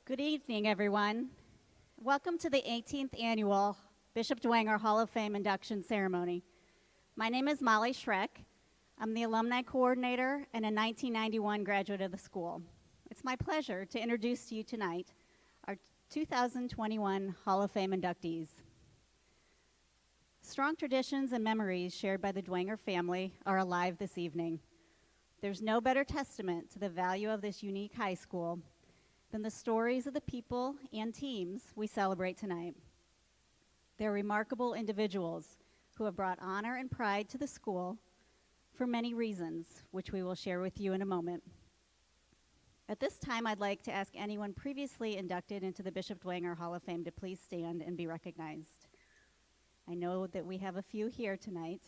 Good evening, everyone. Welcome to the 18th Annual Bishop Dwenger Hall of Fame induction ceremony. My name is Molly Schreck. I'm the Alumni Coordinator and a 1991 graduate of the school. It's my pleasure to introduce to you tonight our 2021 Hall of Fame inductees. Strong traditions and memories shared by the Dwenger family are alive this evening. There's no better testament to the value of this unique high school than the stories of the people and teams we celebrate tonight. They're remarkable individuals who have brought honor and pride to the school for many reasons, which we will share with you in a moment. At this time, I'd like to ask anyone previously inducted into the Bishop Dwenger Hall of Fame to please stand and be recognized. I know that we have a few here tonight.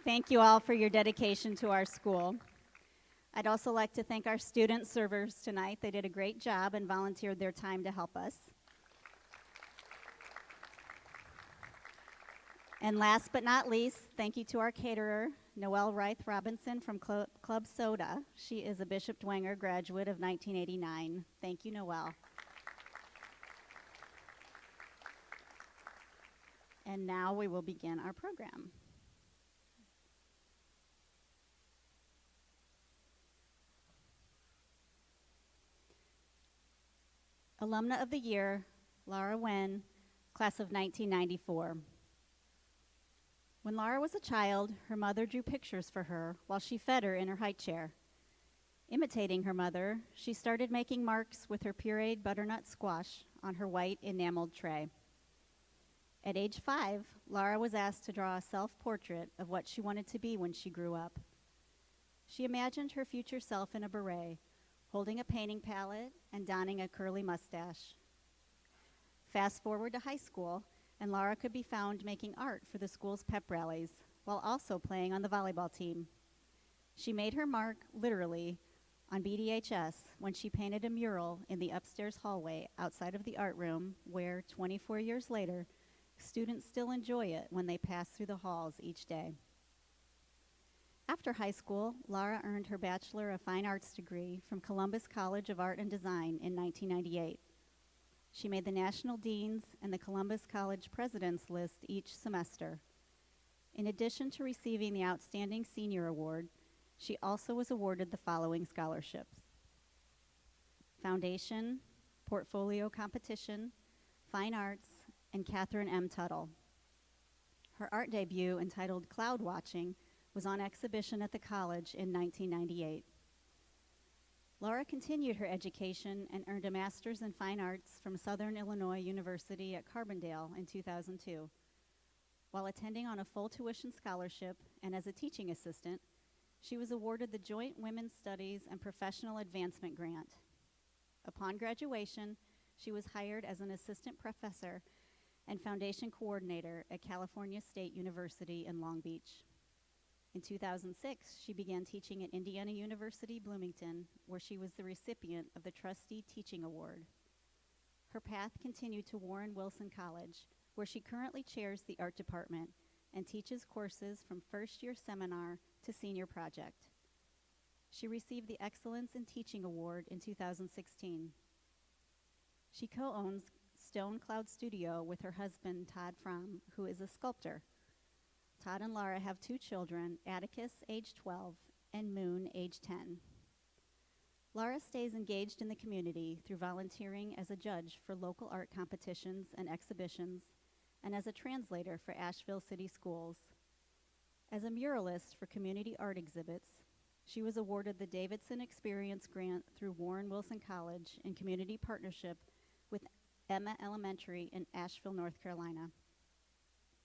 Thank you all for your dedication to our school. I'd also like to thank our student servers tonight. They did a great job and volunteered their time to help us. And last but not least, thank you to our caterer, Noelle Reith Robinson from Club Soda. She is a Bishop Dwenger graduate of 1989. Thank you, Noelle. And now we will begin our program. Alumna of the Year, Lara W, class of 1994. When Lara was a child, her mother drew pictures for her while she fed her in her high chair. Imitating her mother, she started making marks with her pureed butternut squash on her white enameled tray. At age 5, Lara was asked to draw a self-portrait of what she wanted to be when she grew up. She imagined her future self in a beret, holding a painting palette and donning a curly mustache. Fast forward to high school, and Lara could be found making art for the school's pep rallies while also playing on the volleyball team. She made her mark, literally, on BDHS when she painted a mural in the upstairs hallway outside of the art room where, 24 years later, students still enjoy it when they pass through the halls each day. After high school, Lara earned her Bachelor of Fine Arts degree from Columbus College of Art and Design in 1998. She made the National Dean's and the Columbus College President's List each semester. In addition to receiving the Outstanding Senior Award, she also was awarded the following scholarships: Foundation, Portfolio Competition, Fine Arts, and Catherine M. Tuttle. Her art debut, entitled Cloud Watching, was on exhibition at the college in 1998. Lara continued her education and earned a master's in fine arts from Southern Illinois University at Carbondale in 2002. While attending on a full tuition scholarship and as a teaching assistant, she was awarded the Joint Women's Studies and Professional Advancement Grant. Upon graduation, she was hired as an assistant professor and foundation coordinator at California State University in Long Beach. In 2006, she began teaching at Indiana University, Bloomington, where she was the recipient of the Trustee Teaching Award. Her path continued to Warren Wilson College, where she currently chairs the art department and teaches courses from first-year seminar to senior project. She received the Excellence in Teaching Award in 2016. She co-owns Stone Cloud Studio with her husband, Todd Fromm, who is a sculptor. Todd and Lara have 2 children, Atticus, age 12, and Moon, age 10. Lara stays engaged in the community through volunteering as a judge for local art competitions and exhibitions, and as a translator for Asheville City Schools. As a muralist for community art exhibits, she was awarded the Davidson Experience Grant through Warren Wilson College in community partnership with Emma Elementary in Asheville, North Carolina.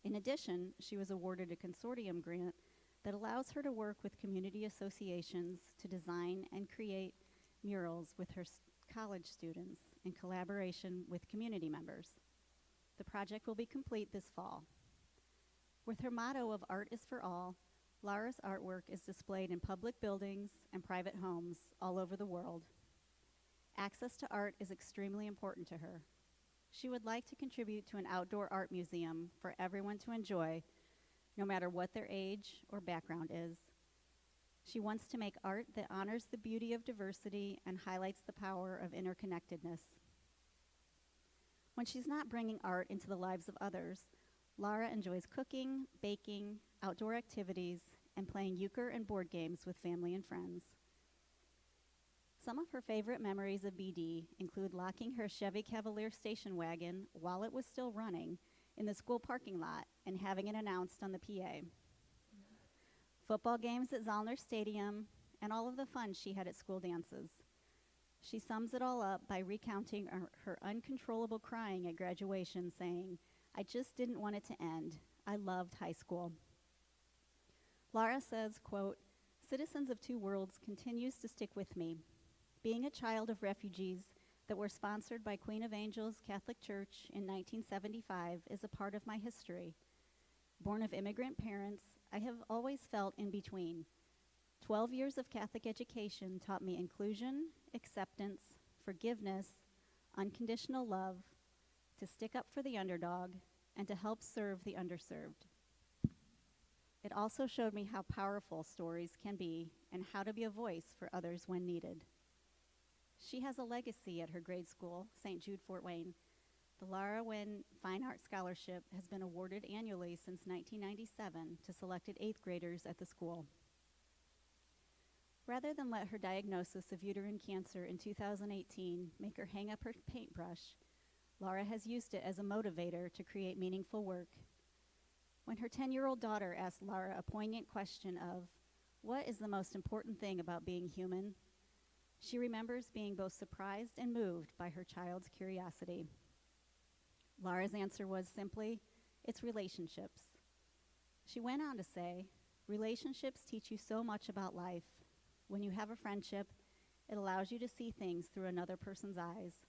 In addition, she was awarded a consortium grant that allows her to work with community associations to design and create murals with her college students in collaboration with community members. The project will be complete this fall. With her motto of Art is for All, Lara's artwork is displayed in public buildings and private homes all over the world. Access to art is extremely important to her. She would like to contribute to an outdoor art museum for everyone to enjoy, no matter what their age or background is. She wants to make art that honors the beauty of diversity and highlights the power of interconnectedness. When she's not bringing art into the lives of others, Lara enjoys cooking, baking, outdoor activities, and playing euchre and board games with family and friends. Some of her favorite memories of BD include locking her Chevy Cavalier station wagon while it was still running in the school parking lot and having it announced on the PA. Football games at Zollner Stadium, and all of the fun she had at school dances. She sums it all up by recounting her uncontrollable crying at graduation, saying, "I just didn't want it to end. I loved high school." Lara says, quote, "Citizens of Two Worlds continues to stick with me. Being a child of refugees that were sponsored by Queen of Angels Catholic Church in 1975 is a part of my history. Born of immigrant parents, I have always felt in between. 12 years of Catholic education taught me inclusion, acceptance, forgiveness, unconditional love, to stick up for the underdog, and to help serve the underserved. It also showed me how powerful stories can be and how to be a voice for others when needed." She has a legacy at her grade school, St. Jude Fort Wayne. The Lara Wynn Fine Arts Scholarship has been awarded annually since 1997 to selected 8th graders at the school. Rather than let her diagnosis of uterine cancer in 2018 make her hang up her paintbrush, Lara has used it as a motivator to create meaningful work. When her 10-year-old daughter asked Lara a poignant question of, "What is the most important thing about being human?" she remembers being both surprised and moved by her child's curiosity. Lara's answer was simply, "It's relationships." She went on to say, "Relationships teach you so much about life. When you have a friendship, it allows you to see things through another person's eyes,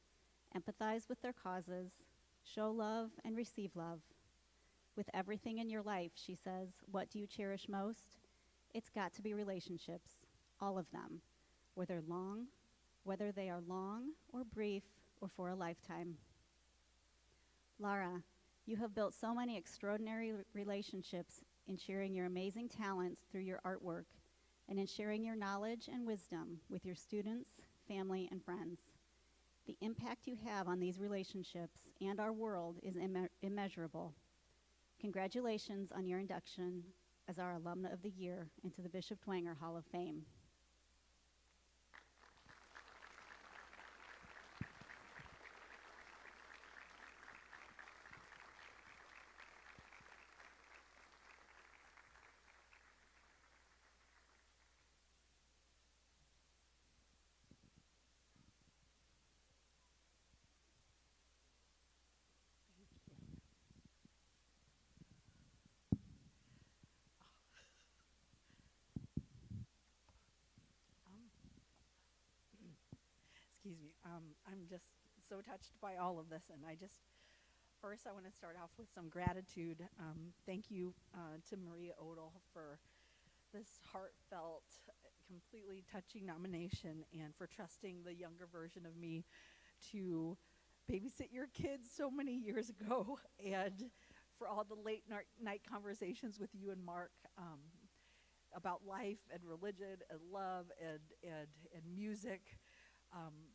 empathize with their causes, show love, and receive love. With everything in your life," she says, "what do you cherish most? It's got to be relationships, all of them, whether they are long or brief or for a lifetime." Lara, you have built so many extraordinary relationships in sharing your amazing talents through your artwork and in sharing your knowledge and wisdom with your students, family, and friends. The impact you have on these relationships and our world is immeasurable. Congratulations on your induction as our Alumna of the Year into the Bishop Dwenger Hall of Fame. Excuse me. I'm just so touched by all of this, and first I want to start off with some gratitude. Thank you to Maria Odell for this heartfelt, completely touching nomination, and for trusting the younger version of me to babysit your kids so many years ago, and for all the late night conversations with you and Mark about life and religion and love and music.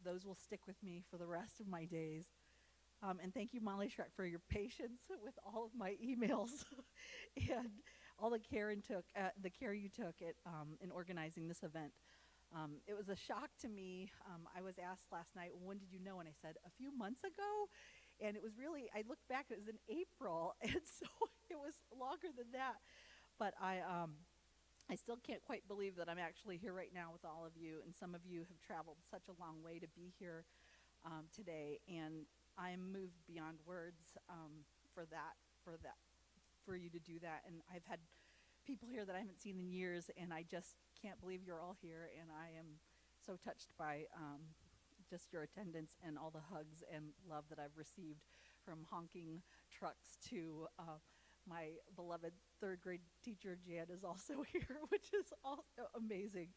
Those will stick with me for the rest of my days. And thank you, Molly Schreck, for your patience with all of my emails and all the care you took in organizing this event. It was a shock to me. I was asked last night, "When did you know?" And I said, "A few months ago." And it was really, I looked back, it was in April, and so it was longer than that. But I still can't quite believe that I'm actually here right now with all of you, and some of you have traveled such a long way to be here today, and I'm moved beyond words for you to do that. And I've had people here that I haven't seen in years, and I just can't believe you're all here, and I am so touched by just your attendance and all the hugs and love that I've received, from honking trucks to my beloved third grade teacher, Jan, is also here, which is also amazing.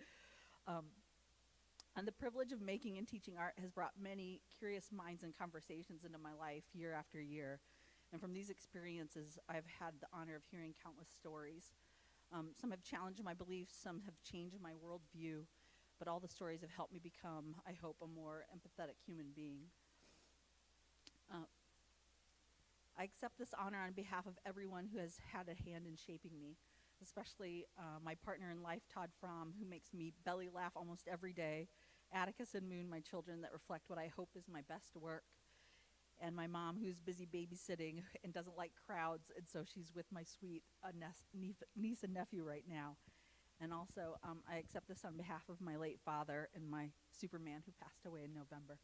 And the privilege of making and teaching art has brought many curious minds and conversations into my life year after year. And from these experiences, I've had the honor of hearing countless stories. Some have challenged my beliefs, some have changed my worldview, but all the stories have helped me become, I hope, a more empathetic human being. I accept this honor on behalf of everyone who has had a hand in shaping me, especially my partner in life, Todd Fromm, who makes me belly laugh almost every day, Atticus and Moon, my children that reflect what I hope is my best work, and my mom, who's busy babysitting and doesn't like crowds, and so she's with my sweet niece and nephew right now. And also, I accept this on behalf of my late father and my Superman who passed away in November.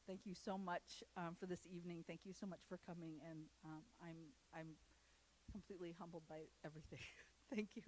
Thank you so much for this evening. Thank you so much for coming, and I'm completely humbled by everything. Thank you.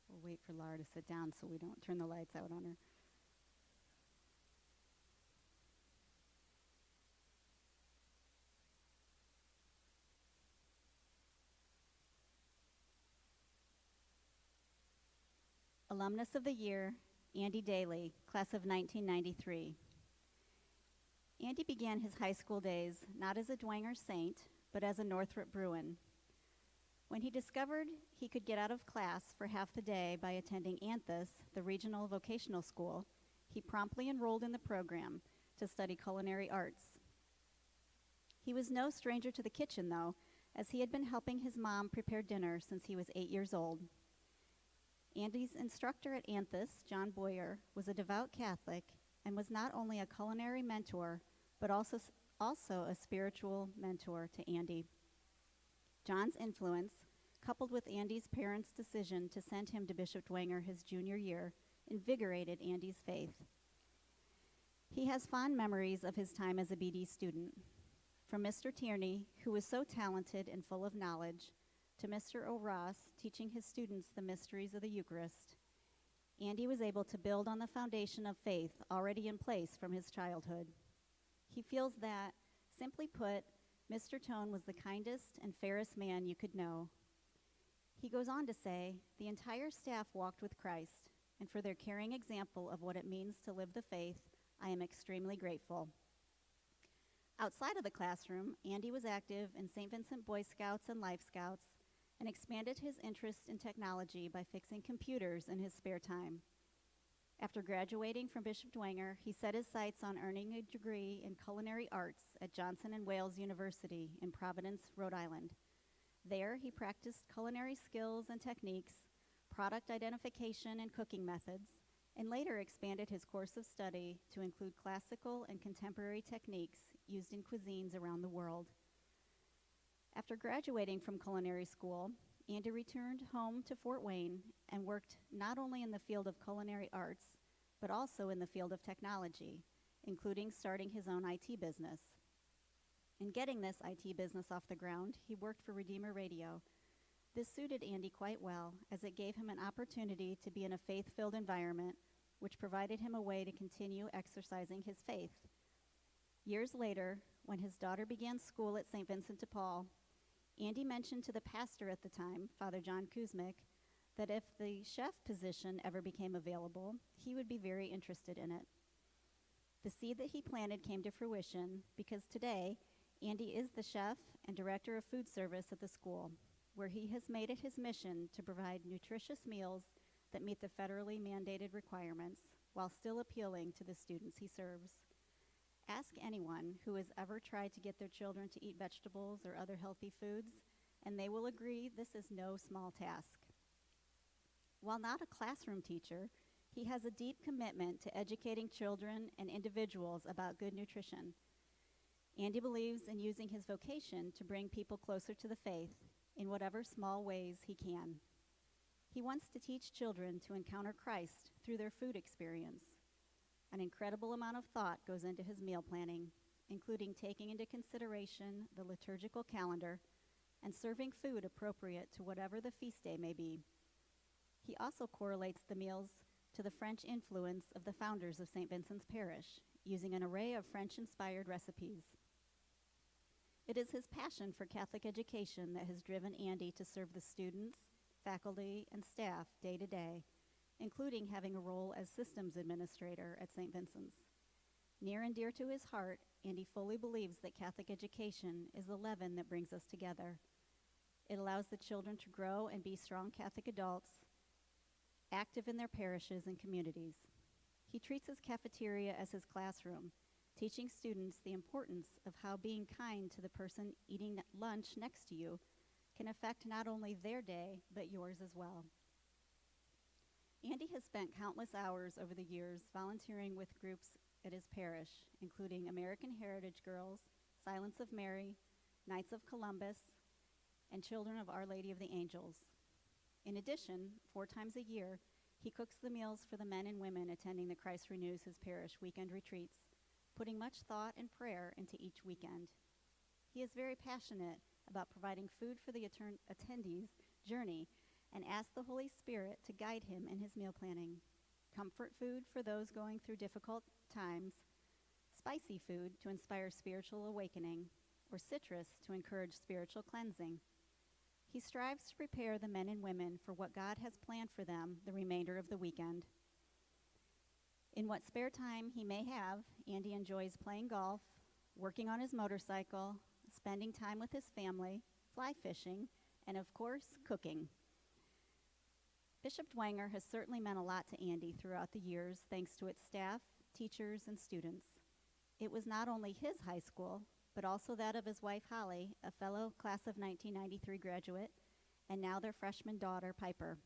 We'll wait for Lara to sit down so we don't turn the lights out on her. Alumnus of the Year, Andy Daly, class of 1993. Andy began his high school days not as a Dwenger Saint, but as a Northrop Bruin. When he discovered he could get out of class for half the day by attending Anthus, the regional vocational school, he promptly enrolled in the program to study culinary arts. He was no stranger to the kitchen, though, as he had been helping his mom prepare dinner since he was 8 years old. Andy's instructor at Anthus, John Boyer, was a devout Catholic and was not only a culinary mentor, but also a spiritual mentor to Andy. John's influence, coupled with Andy's parents' decision to send him to Bishop Dwenger his junior year, invigorated Andy's faith. He has fond memories of his time as a BD student. From Mr. Tierney, who was so talented and full of knowledge, to Mr. O'Ross teaching his students the mysteries of the Eucharist, Andy was able to build on the foundation of faith already in place from his childhood. He feels that, simply put, Mr. Tone was the kindest and fairest man you could know. He goes on to say, the entire staff walked with Christ, and for their caring example of what it means to live the faith, I am extremely grateful. Outside of the classroom, Andy was active in St. Vincent Boy Scouts and Life Scouts, and expanded his interest in technology by fixing computers in his spare time. After graduating from Bishop Dwenger, he set his sights on earning a degree in culinary arts at Johnson & Wales University in Providence, Rhode Island. There, he practiced culinary skills and techniques, product identification and cooking methods, and later expanded his course of study to include classical and contemporary techniques used in cuisines around the world. After graduating from culinary school, Andy returned home to Fort Wayne and worked not only in the field of culinary arts, but also in the field of technology, including starting his own IT business. In getting this IT business off the ground, he worked for Redeemer Radio. This suited Andy quite well, as it gave him an opportunity to be in a faith-filled environment, which provided him a way to continue exercising his faith. Years later, when his daughter began school at St. Vincent de Paul, Andy mentioned to the pastor at the time, Father John Kuzmic, that if the chef position ever became available, he would be very interested in it. The seed that he planted came to fruition because today, Andy is the chef and director of food service at the school, where he has made it his mission to provide nutritious meals that meet the federally mandated requirements while still appealing to the students he serves. Ask anyone who has ever tried to get their children to eat vegetables or other healthy foods, and they will agree this is no small task. While not a classroom teacher, he has a deep commitment to educating children and individuals about good nutrition. Andy believes in using his vocation to bring people closer to the faith in whatever small ways he can. He wants to teach children to encounter Christ through their food experience. An incredible amount of thought goes into his meal planning, including taking into consideration the liturgical calendar and serving food appropriate to whatever the feast day may be. He also correlates the meals to the French influence of the founders of St. Vincent's Parish, using an array of French-inspired recipes. It is his passion for Catholic education that has driven Andy to serve the students, faculty, and staff day to day, including having a role as systems administrator at St. Vincent's. Near and dear to his heart, Andy fully believes that Catholic education is the leaven that brings us together. It allows the children to grow and be strong Catholic adults, active in their parishes and communities. He treats his cafeteria as his classroom, teaching students the importance of how being kind to the person eating lunch next to you can affect not only their day, but yours as well. Andy has spent countless hours over the years volunteering with groups at his parish, including American Heritage Girls, Silence of Mary, Knights of Columbus, and Children of Our Lady of the Angels. In addition, 4 times a year, he cooks the meals for the men and women attending the Christ Renews His Parish weekend retreats, putting much thought and prayer into each weekend. He is very passionate about providing food for the attendees' journey and asks the Holy Spirit to guide him in his meal planning. Comfort food for those going through difficult times, spicy food to inspire spiritual awakening, or citrus to encourage spiritual cleansing. He strives to prepare the men and women for what God has planned for them the remainder of the weekend. In what spare time he may have, Andy enjoys playing golf, working on his motorcycle, spending time with his family, fly fishing, and of course, cooking. Bishop Dwenger has certainly meant a lot to Andy throughout the years, thanks to its staff, teachers, and students. It was not only his high school, but also that of his wife, Holly, a fellow class of 1993 graduate, and now their freshman daughter, Piper.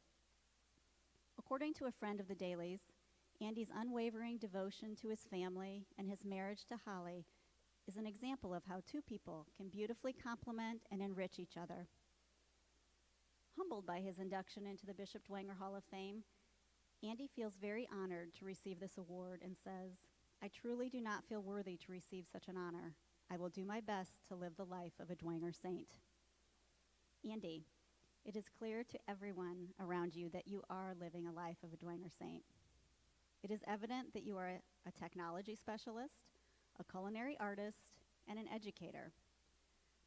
According to a friend of the Dailies, Andy's unwavering devotion to his family and his marriage to Holly is an example of how 2 people can beautifully complement and enrich each other. Humbled by his induction into the Bishop Dwenger Hall of Fame, Andy feels very honored to receive this award and says, "I truly do not feel worthy to receive such an honor. I will do my best to live the life of a Dwenger saint." Andy, it is clear to everyone around you that you are living a life of a Dwenger saint. It is evident that you are a technology specialist, a culinary artist, and an educator.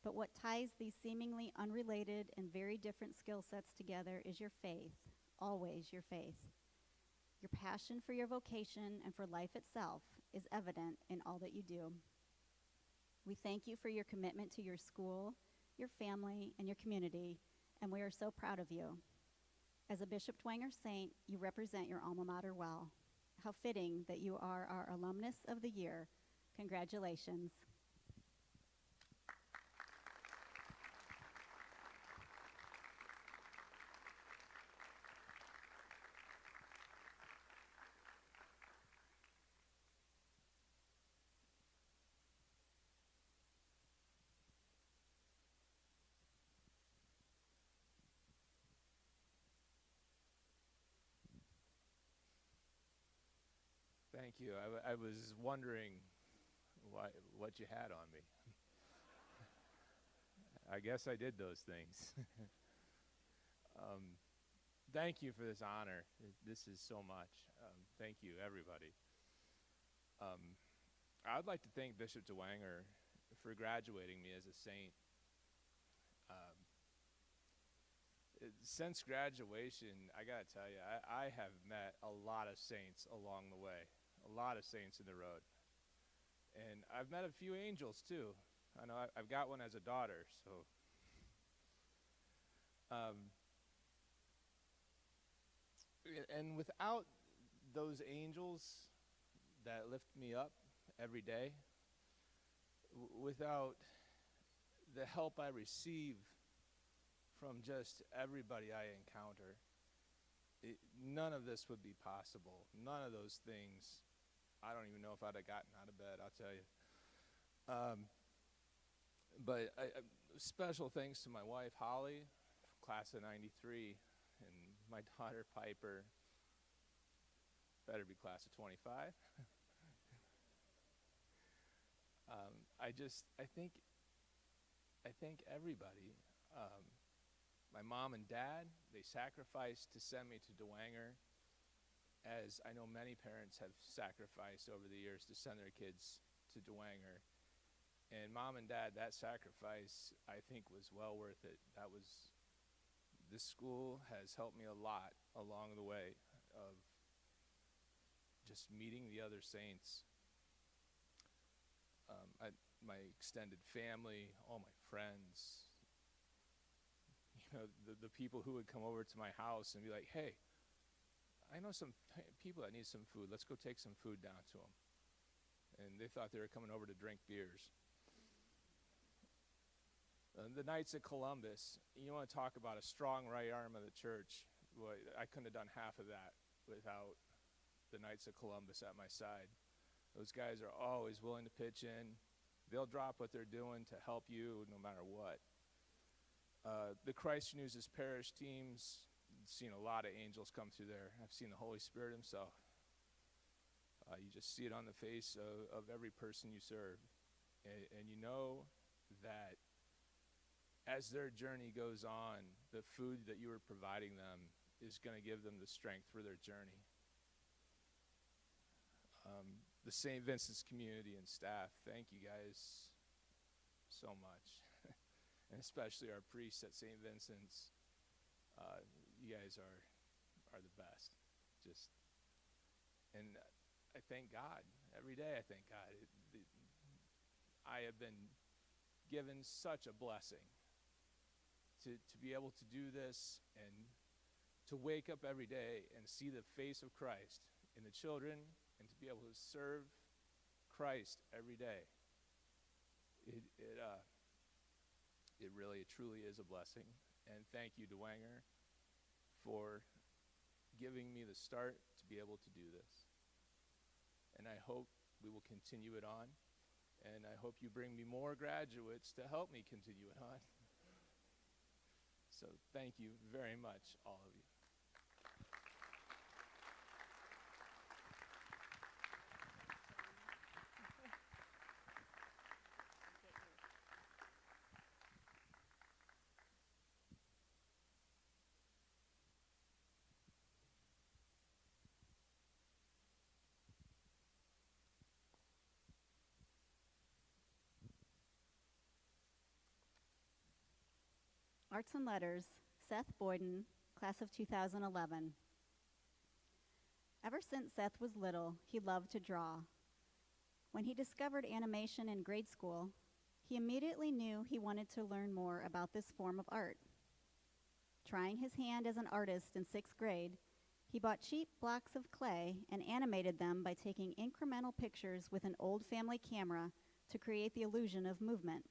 But what ties these seemingly unrelated and very different skill sets together is your faith, always your faith. Your passion for your vocation and for life itself is evident in all that you do. We thank you for your commitment to your school, your family, and your community, and we are so proud of you. As a Bishop Dwenger saint, you represent your alma mater well. How fitting that you are our Alumnus of the Year. Congratulations. Thank you. I was wondering what you had on me. I guess I did those things. Thank you for this honor. This is so much. Thank you, everybody. I'd like to thank Bishop Dwenger for graduating me as a saint. Since graduation, I gotta tell you, I have met a lot of saints along the way. A lot of saints in the road. And I've met a few angels too. I know I've got one as a daughter, so. And without those angels that lift me up every day, without the help I receive from just everybody I encounter, none of this would be possible. None of those things. I don't even know if I'd have gotten out of bed, I'll tell you. But special thanks to my wife, Holly, class of 93, and my daughter, Piper, better be class of 25. I think everybody, my mom and dad, they sacrificed to send me to Dwenger, as I know many parents have sacrificed over the years to send their kids to Dwenger. And mom and dad, that sacrifice, I think, was well worth it. This school has helped me a lot along the way of just meeting the other saints. My extended family, all my friends, the people who would come over to my house and be like, hey, I know some people that need some food. Let's go take some food down to them. And they thought they were coming over to drink beers. The Knights of Columbus, you want to talk about a strong right arm of the church. Boy, I couldn't have done half of that without the Knights of Columbus at my side. Those guys are always willing to pitch in. They'll drop what they're doing to help you no matter what. The Christ News' parish teams, I've seen a lot of angels come through there. I've seen the Holy Spirit himself. You just see it on the face of every person you serve. And you know that as their journey goes on, the food that you are providing them is going to give them the strength for their journey. The St. Vincent's community and staff, thank you guys so much. And especially our priests at St. Vincent's. You guys are the best. And I thank God. Every day I thank God. I have been given such a blessing to be able to do this and to wake up every day and see the face of Christ in the children and to be able to serve Christ every day. It really, truly is a blessing. And thank you, Dwenger, for giving me the start to be able to do this. And I hope we will continue it on. And I hope you bring me more graduates to help me continue it on. So thank you very much, all of you. Arts and Letters, Seth Boyden, class of 2011. Ever since Seth was little, he loved to draw. When he discovered animation in grade school, he immediately knew he wanted to learn more about this form of art. Trying his hand as an artist in 6th grade, he bought cheap blocks of clay and animated them by taking incremental pictures with an old family camera to create the illusion of movement.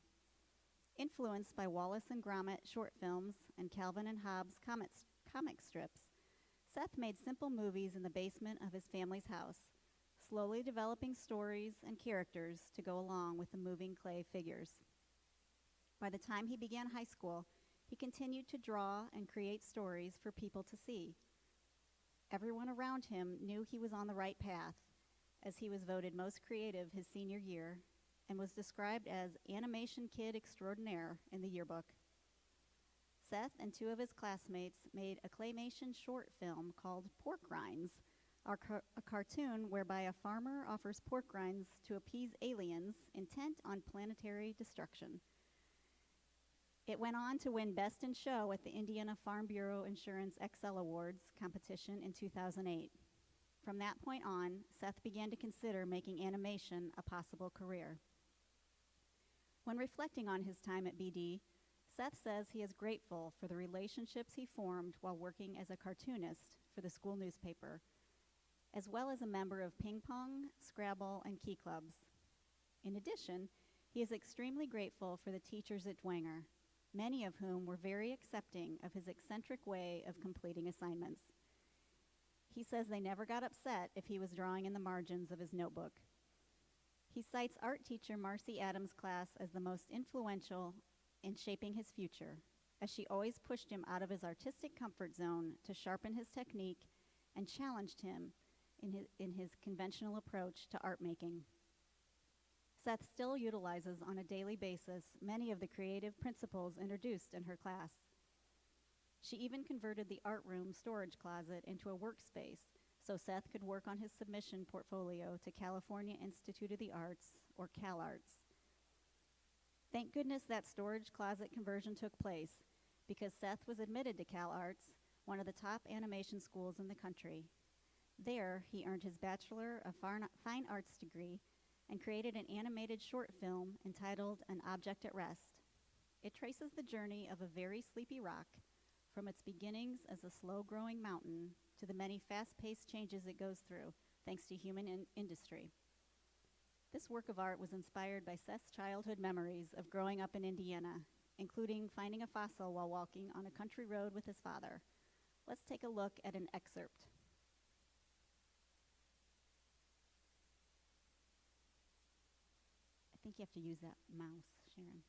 Influenced by Wallace and Gromit short films and Calvin and Hobbes comic strips, Seth made simple movies in the basement of his family's house, slowly developing stories and characters to go along with the moving clay figures. By the time he began high school, he continued to draw and create stories for people to see. Everyone around him knew he was on the right path, as he was voted most creative his senior year and was described as animation kid extraordinaire in the yearbook. Seth and 2 of his classmates made a claymation short film called Pork Rinds, a cartoon whereby a farmer offers pork rinds to appease aliens intent on planetary destruction. It went on to win Best in Show at the Indiana Farm Bureau Insurance XL Awards competition in 2008. From that point on, Seth began to consider making animation a possible career. When reflecting on his time at BD, Seth says he is grateful for the relationships he formed while working as a cartoonist for the school newspaper, as well as a member of ping pong, Scrabble, and key clubs. In addition, he is extremely grateful for the teachers at Dwenger, many of whom were very accepting of his eccentric way of completing assignments. He says they never got upset if he was drawing in the margins of his notebook. He cites art teacher Marcy Adams' class as the most influential in shaping his future, as she always pushed him out of his artistic comfort zone to sharpen his technique and challenged him in his conventional approach to art making. Seth still utilizes on a daily basis many of the creative principles introduced in her class. She even converted the art room storage closet into a workspace so Seth could work on his submission portfolio to California Institute of the Arts, or CalArts. Thank goodness that storage closet conversion took place, because Seth was admitted to CalArts, one of the top animation schools in the country. There, he earned his Bachelor of Fine Arts degree and created an animated short film entitled An Object at Rest. It traces the journey of a very sleepy rock from its beginnings as a slow-growing mountain to the many fast-paced changes it goes through thanks to human industry. This work of art was inspired by Seth's childhood memories of growing up in Indiana, including finding a fossil while walking on a country road with his father. Let's take a look at an excerpt. I think you have to use that mouse, Sharon.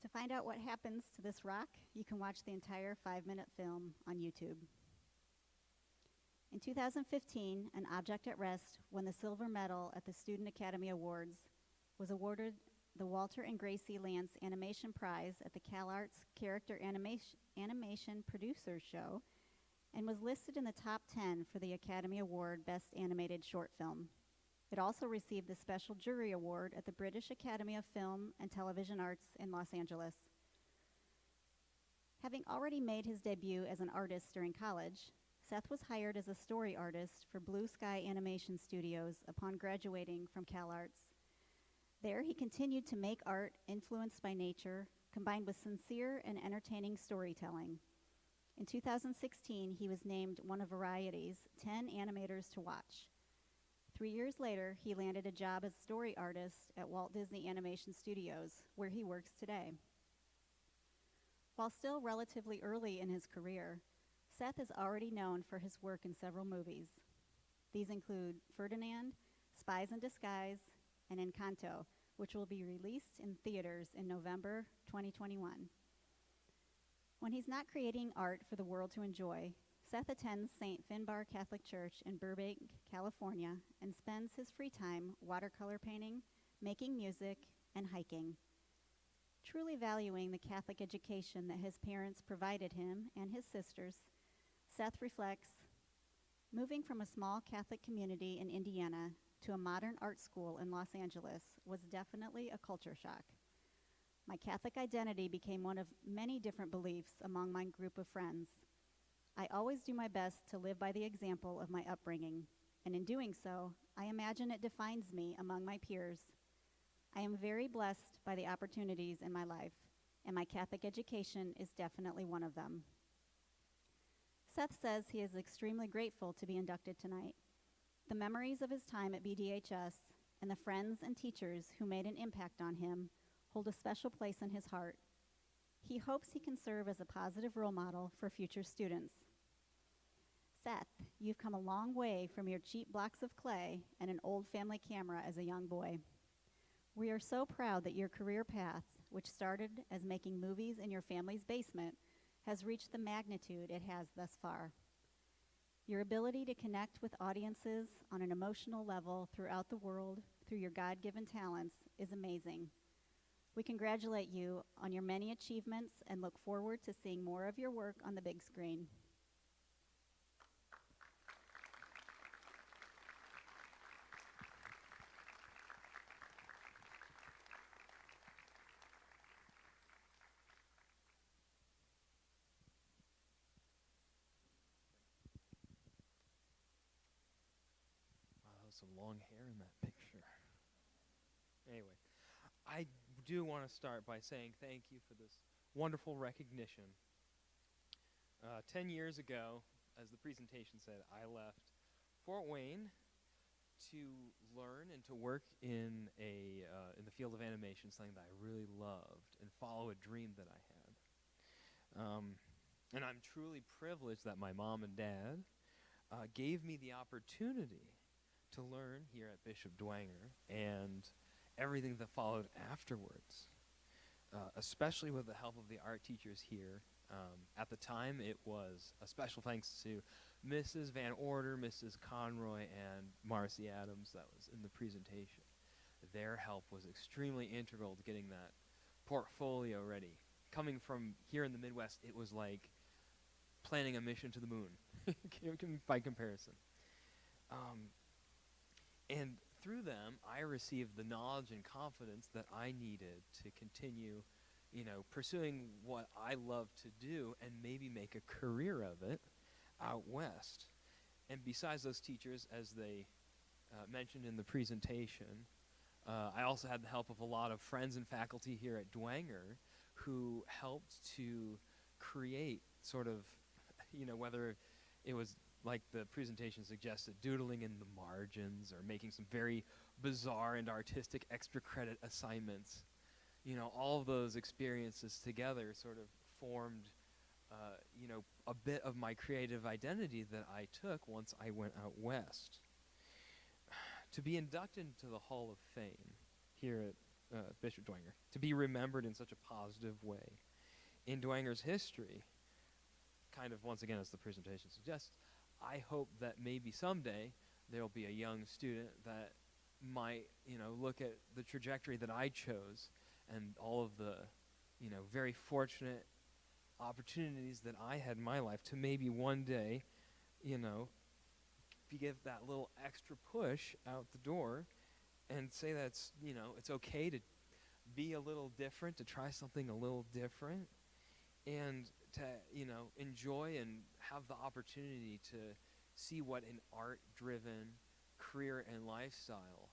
To find out what happens to this rock, you can watch the entire 5-minute film on YouTube. In 2015, An Object at Rest won the silver medal at the Student Academy Awards, was awarded the Walter and Gracie Lance Animation Prize at the CalArts Character Animation Producers Show, and was listed in the top 10 for the Academy Award Best Animated Short Film. It also received the Special Jury Award at the British Academy of Film and Television Arts in Los Angeles. Having already made his debut as an artist during college, Seth was hired as a story artist for Blue Sky Animation Studios upon graduating from CalArts. There, he continued to make art influenced by nature, combined with sincere and entertaining storytelling. In 2016, he was named one of Variety's 10 animators to watch. 3 years later, he landed a job as story artist at Walt Disney Animation Studios, where he works today. While still relatively early in his career, Seth is already known for his work in several movies. These include Ferdinand, Spies in Disguise, and Encanto, which will be released in theaters in November 2021. When he's not creating art for the world to enjoy, Seth attends St. Finbar Catholic Church in Burbank, California, and spends his free time watercolor painting, making music, and hiking. Truly valuing the Catholic education that his parents provided him and his sisters, Seth reflects, moving from a small Catholic community in Indiana to a modern art school in Los Angeles was definitely a culture shock. My Catholic identity became one of many different beliefs among my group of friends. I always do my best to live by the example of my upbringing, and in doing so, I imagine it defines me among my peers. I am very blessed by the opportunities in my life, and my Catholic education is definitely one of them. Seth says he is extremely grateful to be inducted tonight. The memories of his time at BDHS and the friends and teachers who made an impact on him hold a special place in his heart. He hopes he can serve as a positive role model for future students. Seth, you've come a long way from your cheap blocks of clay and an old family camera as a young boy. We are so proud that your career path, which started as making movies in your family's basement, has reached the magnitude it has thus far. Your ability to connect with audiences on an emotional level throughout the world through your God-given talents is amazing. We congratulate you on your many achievements and look forward to seeing more of your work on the big screen. Wow, that was some long hair in that picture. Anyway, I do want to start by saying thank you for this wonderful recognition. 10 years ago, as the presentation said, I left Fort Wayne to learn and to work in the field of animation, something that I really loved, and follow a dream that I had. And I'm truly privileged that my mom and dad gave me the opportunity to learn here at Bishop Dwenger and everything that followed afterwards, especially with the help of the art teachers here. At the time, it was a special thanks to Mrs. Van Order, Mrs. Conroy, and Marcy Adams that was in the presentation. Their help was extremely integral to getting that portfolio ready. Coming from here in the Midwest, it was like planning a mission to the moon by comparison. And through them, I received the knowledge and confidence that I needed to continue, pursuing what I love to do and maybe make a career of it out west. And besides those teachers, as they mentioned in the presentation, I also had the help of a lot of friends and faculty here at Dwenger who helped to create sort of, whether it was like the presentation suggested, doodling in the margins or making some very bizarre and artistic extra credit assignments. All of those experiences together sort of formed, a bit of my creative identity that I took once I went out west. To be inducted into the Hall of Fame here at Bishop Dwenger, to be remembered in such a positive way in Dwenger's history, kind of once again as the presentation suggests, I hope that maybe someday there'll be a young student that might, look at the trajectory that I chose and all of the, very fortunate opportunities that I had in my life to maybe one day, give that little extra push out the door and say that's, it's okay to be a little different, to try something a little different, and to, enjoy and have the opportunity to see what an art-driven career and lifestyle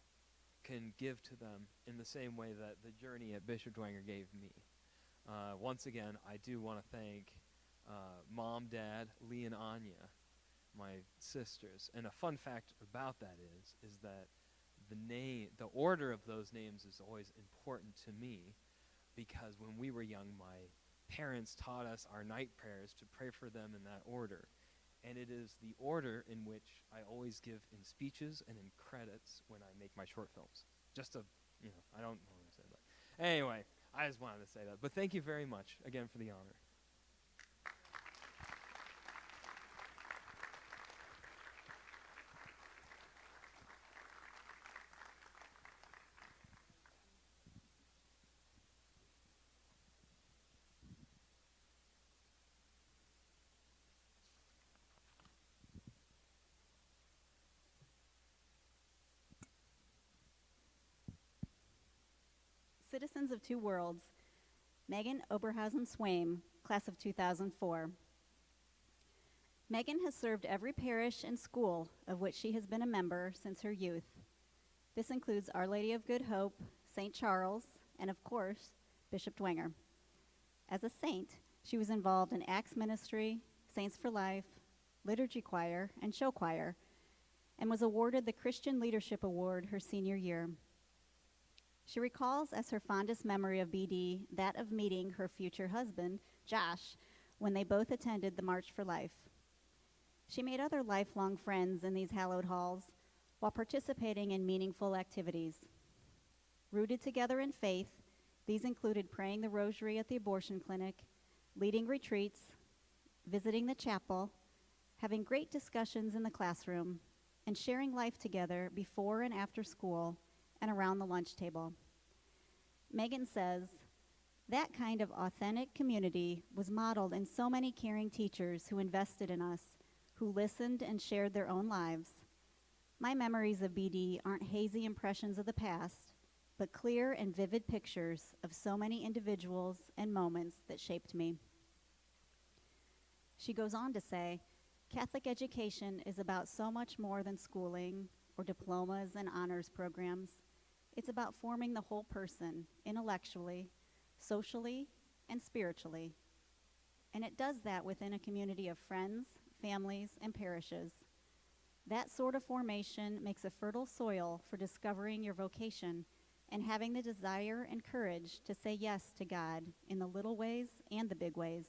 can give to them in the same way that the journey at Bishop Dwenger gave me. Once again, I do want to thank Mom, Dad, Lee, and Anya, my sisters. And a fun fact about that is that the order of those names is always important to me, because when we were young, my parents taught us our night prayers to pray for them in that order. And it is the order in which I always give in speeches and in credits when I make my short films. Just to, I don't know what to say, but anyway, I just wanted to say that. But thank you very much again for the honor. Citizens of Two Worlds, Megan Oberhausen-Swaim, class of 2004. Megan has served every parish and school of which she has been a member since her youth. This includes Our Lady of Good Hope, St. Charles, and of course, Bishop Dwenger. As a saint, she was involved in Acts Ministry, Saints for Life, liturgy choir, and show choir, and was awarded the Christian Leadership Award her senior year. She recalls as her fondest memory of BD that of meeting her future husband, Josh, when they both attended the March for Life. She made other lifelong friends in these hallowed halls while participating in meaningful activities. Rooted together in faith, these included praying the rosary at the abortion clinic, leading retreats, visiting the chapel, having great discussions in the classroom, and sharing life together before and after school and around the lunch table. Megan says, that kind of authentic community was modeled in so many caring teachers who invested in us, who listened and shared their own lives. My memories of BD aren't hazy impressions of the past, but clear and vivid pictures of so many individuals and moments that shaped me. She goes on to say, Catholic education is about so much more than schooling or diplomas and honors programs. It's about forming the whole person, intellectually, socially, and spiritually. And it does that within a community of friends, families, and parishes. That sort of formation makes a fertile soil for discovering your vocation and having the desire and courage to say yes to God in the little ways and the big ways.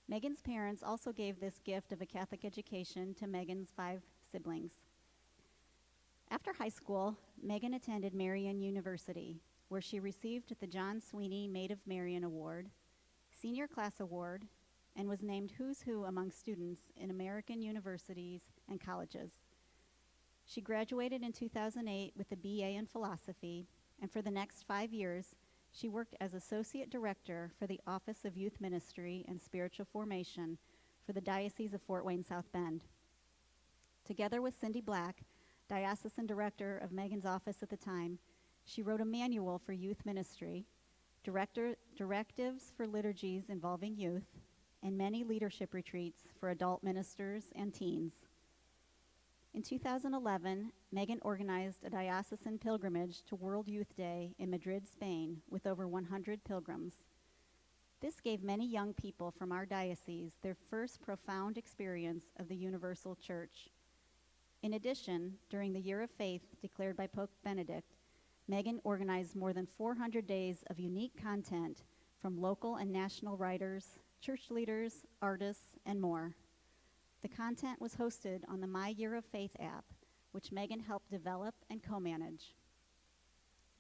Megan's parents also gave this gift of a Catholic education to Megan's 5 siblings. After high school, Megan attended Marian University, where she received the John Sweeney Maid of Marian Award, Senior Class Award, and was named Who's Who among students in American universities and colleges. She graduated in 2008 with a BA in philosophy, and for the next 5 years, she worked as Associate Director for the Office of Youth Ministry and Spiritual Formation for the Diocese of Fort Wayne South Bend. Together with Cindy Black, Diocesan Director of Megan's office at the time, she wrote a manual for youth ministry, directives for liturgies involving youth, and many leadership retreats for adult ministers and teens. In 2011, Megan organized a diocesan pilgrimage to World Youth Day in Madrid, Spain, with over 100 pilgrims. This gave many young people from our diocese their first profound experience of the universal church. In addition, during the Year of Faith declared by Pope Benedict, Megan organized more than 400 days of unique content from local and national writers, church leaders, artists, and more. The content was hosted on the My Year of Faith app, which Megan helped develop and co-manage.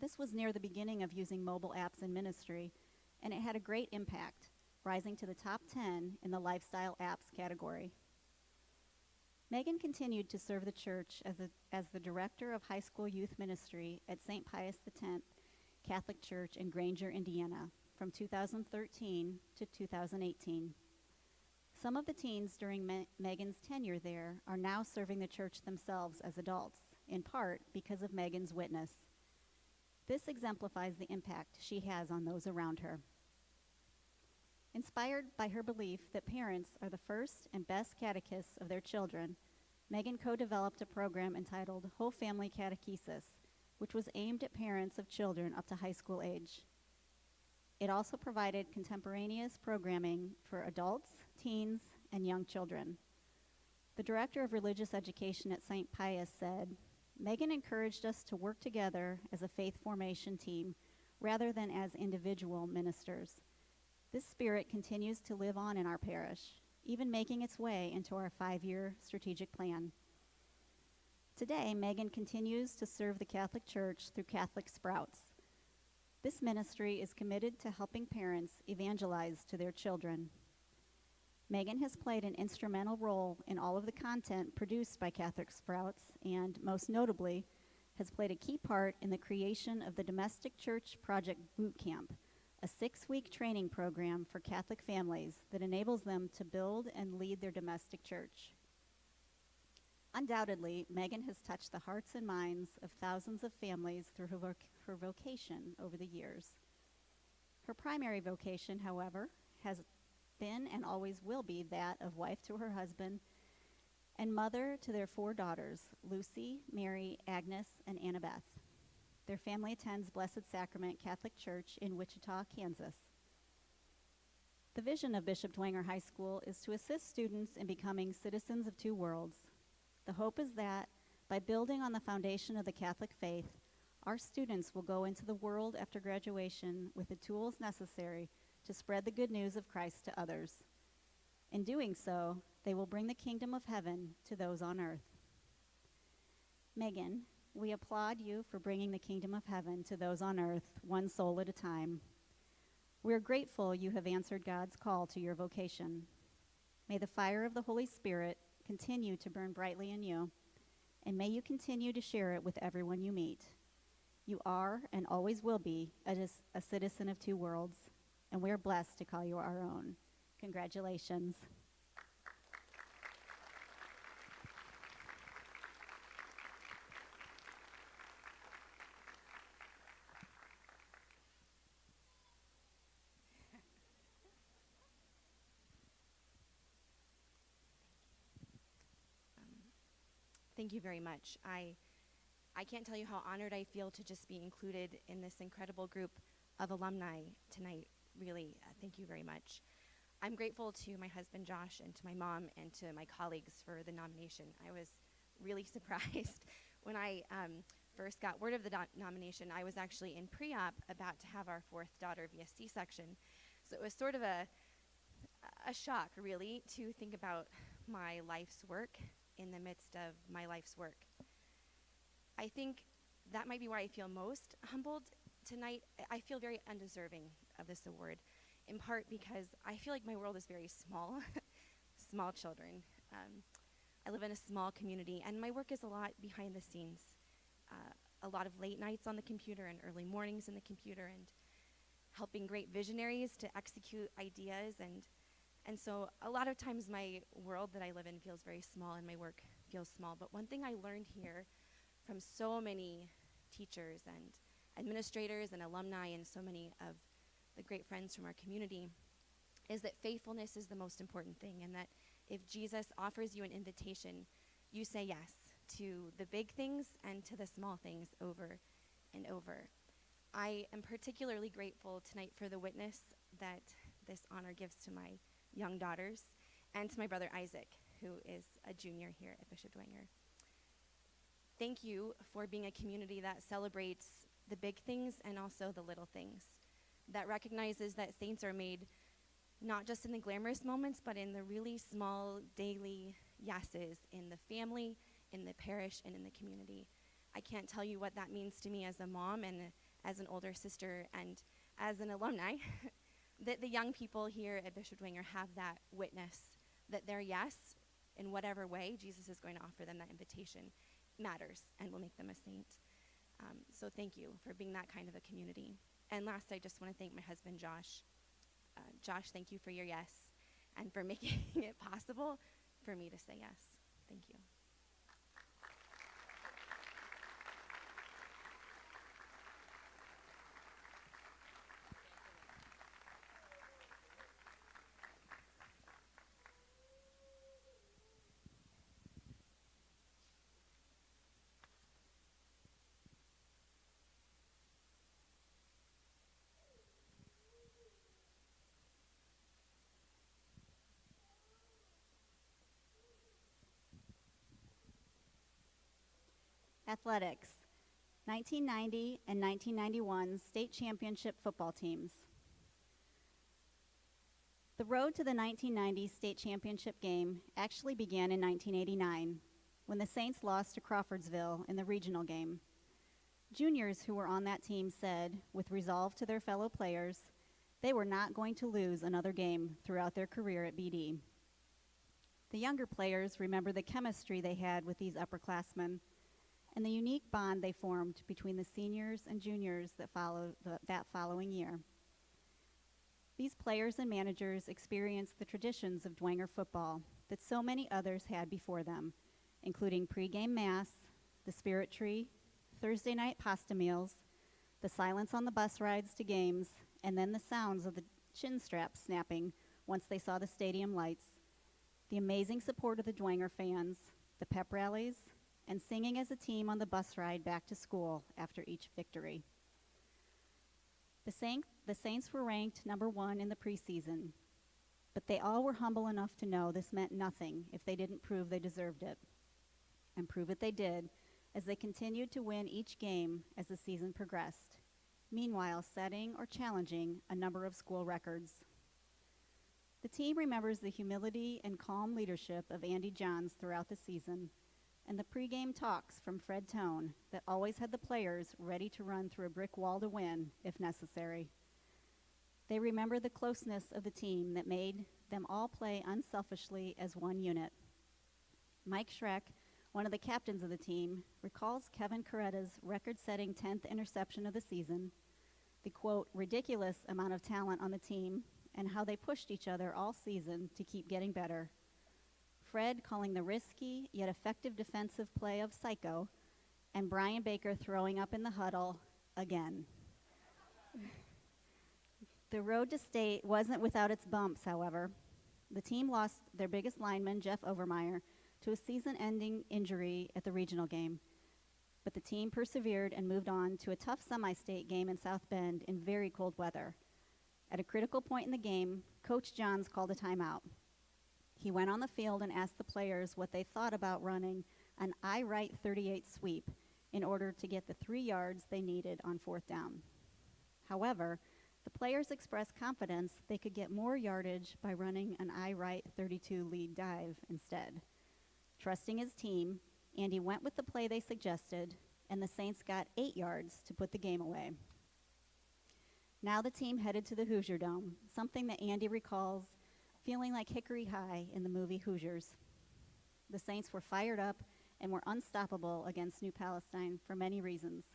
This was near the beginning of using mobile apps in ministry, and it had a great impact, rising to the top 10 in the lifestyle apps category. Megan continued to serve the church as the director of high school youth ministry at St. Pius X Catholic Church in Granger, Indiana, from 2013 to 2018. Some of the teens during Megan's tenure there are now serving the church themselves as adults, in part because of Megan's witness. This exemplifies the impact she has on those around her. Inspired by her belief that parents are the first and best catechists of their children, Megan co-developed a program entitled Whole Family Catechesis, which was aimed at parents of children up to high school age. It also provided contemporaneous programming for adults, teens, and young children. The director of religious education at St. Pius said, Megan encouraged us to work together as a faith formation team rather than as individual ministers. This spirit continues to live on in our parish, even making its way into our 5-year strategic plan. Today, Megan continues to serve the Catholic Church through Catholic Sprouts. This ministry is committed to helping parents evangelize to their children. Megan has played an instrumental role in all of the content produced by Catholic Sprouts and, most notably, has played a key part in the creation of the Domestic Church Project Boot Camp, a 6-week training program for Catholic families that enables them to build and lead their domestic church. Undoubtedly, Megan has touched the hearts and minds of thousands of families through her vocation over the years. Her primary vocation, however, has been and always will be that of wife to her husband and mother to their 4 daughters, Lucy, Mary, Agnes, and Annabeth. Their family attends Blessed Sacrament Catholic Church in Wichita, Kansas. The vision of Bishop Dwenger High School is to assist students in becoming citizens of two worlds. The hope is that, by building on the foundation of the Catholic faith, our students will go into the world after graduation with the tools necessary to spread the good news of Christ to others. In doing so, they will bring the kingdom of heaven to those on earth. Megan, we applaud you for bringing the kingdom of heaven to those on earth, one soul at a time. We are grateful you have answered God's call to your vocation. May the fire of the Holy Spirit continue to burn brightly in you, and may you continue to share it with everyone you meet. You are and always will be a citizen of two worlds, and we are blessed to call you our own. Congratulations. Thank you very much. I can't tell you how honored I feel to just be included in this incredible group of alumni tonight. Really, thank you very much. I'm grateful to my husband Josh and to my mom and to my colleagues for the nomination. I was really surprised when I first got word of the nomination. I was actually in pre-op about to have our fourth daughter via C-section. So it was sort of a shock, really, to think about my life's work in the midst of my life's work. I think that might be why I feel most humbled tonight. I feel very undeserving of this award, in part because I feel like my world is very small, small children. I live in a small community, and my work is a lot behind the scenes. A lot of late nights on the computer and early mornings in the computer, and helping great visionaries to execute ideas, and so a lot of times my world that I live in feels very small and my work feels small. But one thing I learned here from so many teachers and administrators and alumni and so many of the great friends from our community is that faithfulness is the most important thing, and that if Jesus offers you an invitation, you say yes to the big things and to the small things over and over. I am particularly grateful tonight for the witness that this honor gives to my young daughters and to my brother Isaac, who is a junior here at Bishop Dwenger. Thank you for being a community that celebrates the big things and also the little things, that recognizes that saints are made not just in the glamorous moments, but in the really small daily yeses in the family, in the parish, and in the community. I can't tell you what that means to me as a mom and as an older sister and as an alumni, that the young people here at Bishop Dwenger have that witness, that their yes, in whatever way Jesus is going to offer them that invitation, matters and will make them a saint. So thank you for being that kind of a community. And last, I just want to thank my husband, Josh. Josh, thank you for your yes and for making it possible for me to say yes. Thank you. Athletics, 1990 and 1991 state championship football teams. The road to the 1990 state championship game actually began in 1989, when the Saints lost to Crawfordsville in the regional game. Juniors who were on that team said, with resolve to their fellow players, they were not going to lose another game throughout their career at BD. The younger players remember the chemistry they had with these upperclassmen and the unique bond they formed between the seniors and juniors that followed that following year. These players and managers experienced the traditions of Dwenger football that so many others had before them, including pregame mass, the spirit tree, Thursday night pasta meals, the silence on the bus rides to games, and then the sounds of the chin straps snapping once they saw the stadium lights, the amazing support of the Dwenger fans, the pep rallies, and singing as a team on the bus ride back to school after each victory. The Saints were ranked number 1 in the preseason. But they all were humble enough to know this meant nothing if they didn't prove they deserved it. And prove it they did, as they continued to win each game as the season progressed, meanwhile setting or challenging a number of school records. The team remembers the humility and calm leadership of Andy Johns throughout the season, and the pregame talks from Fred Tone that always had the players ready to run through a brick wall to win if necessary. They remember the closeness of the team that made them all play unselfishly as one unit. Mike Schreck, one of the captains of the team, recalls Kevin Coretta's record-setting 10th interception of the season, the, quote, ridiculous amount of talent on the team, and how they pushed each other all season to keep getting better. Fred calling the risky yet effective defensive play of psycho, and Brian Baker throwing up in the huddle again. The road to state wasn't without its bumps, however. The team lost their biggest lineman, Jeff Overmeyer, to a season-ending injury at the regional game. But the team persevered and moved on to a tough semi-state game in South Bend in very cold weather. At a critical point in the game, Coach Johns called a timeout. He went on the field and asked the players what they thought about running an I right 38 sweep in order to get the 3 yards they needed on 4th down. However, the players expressed confidence they could get more yardage by running an I right 32 lead dive instead. Trusting his team, Andy went with the play they suggested, and the Saints got 8 yards to put the game away. Now the team headed to the Hoosier Dome, something that Andy recalls feeling like Hickory High in the movie Hoosiers. The Saints were fired up and were unstoppable against New Palestine for many reasons.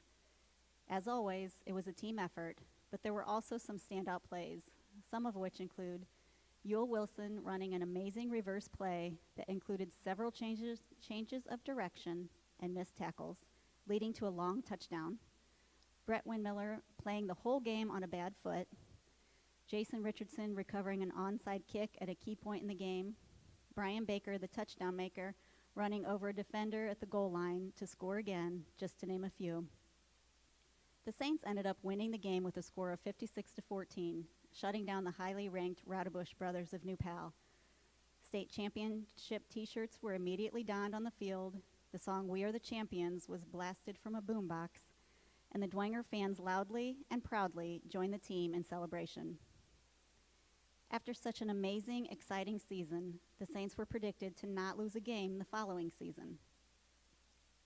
As always, it was a team effort, but there were also some standout plays, some of which include Yule Wilson running an amazing reverse play that included several changes of direction and missed tackles, leading to a long touchdown. Brett Windmiller playing the whole game on a bad foot. Jason Richardson recovering an onside kick at a key point in the game. Brian Baker, the touchdown maker, running over a defender at the goal line to score again, just to name a few. The Saints ended up winning the game with a score of 56-14, shutting down the highly ranked Roudebush brothers of New Pal. State championship t-shirts were immediately donned on the field. The song We Are the Champions was blasted from a boombox, and the Dwenger fans loudly and proudly joined the team in celebration. After such an amazing, exciting season, the Saints were predicted to not lose a game the following season.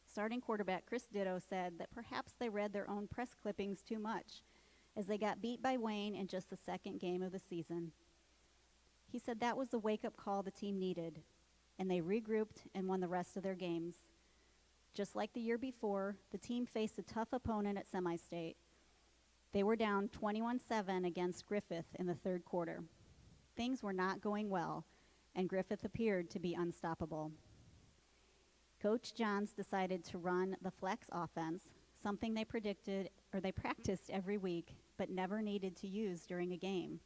Starting quarterback Chris Ditto said that perhaps they read their own press clippings too much, as they got beat by Wayne in just the second game of the season. He said that was the wake-up call the team needed, and they regrouped and won the rest of their games. Just like the year before, the team faced a tough opponent at semi-state. They were down 21-7 against Griffith in the third quarter. Things were not going well, and Griffith appeared to be unstoppable. Coach Johns decided to run the flex offense, something they practiced every week, but never needed to use during a game.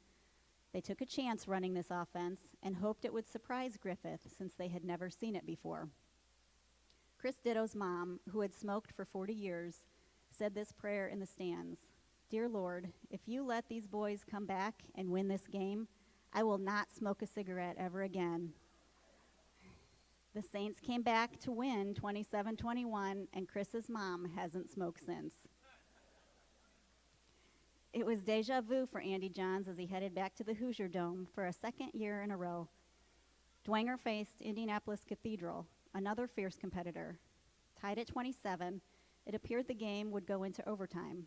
They took a chance running this offense and hoped it would surprise Griffith since they had never seen it before. Chris Ditto's mom, who had smoked for 40 years, said this prayer in the stands: "Dear Lord, if you let these boys come back and win this game, I will not smoke a cigarette ever again." The Saints came back to win 27-21, and Chris's mom hasn't smoked since. It was deja vu for Andy Johns as he headed back to the Hoosier Dome for a second year in a row. Dwenger faced Indianapolis Cathedral, another fierce competitor. Tied at 27, it appeared the game would go into overtime.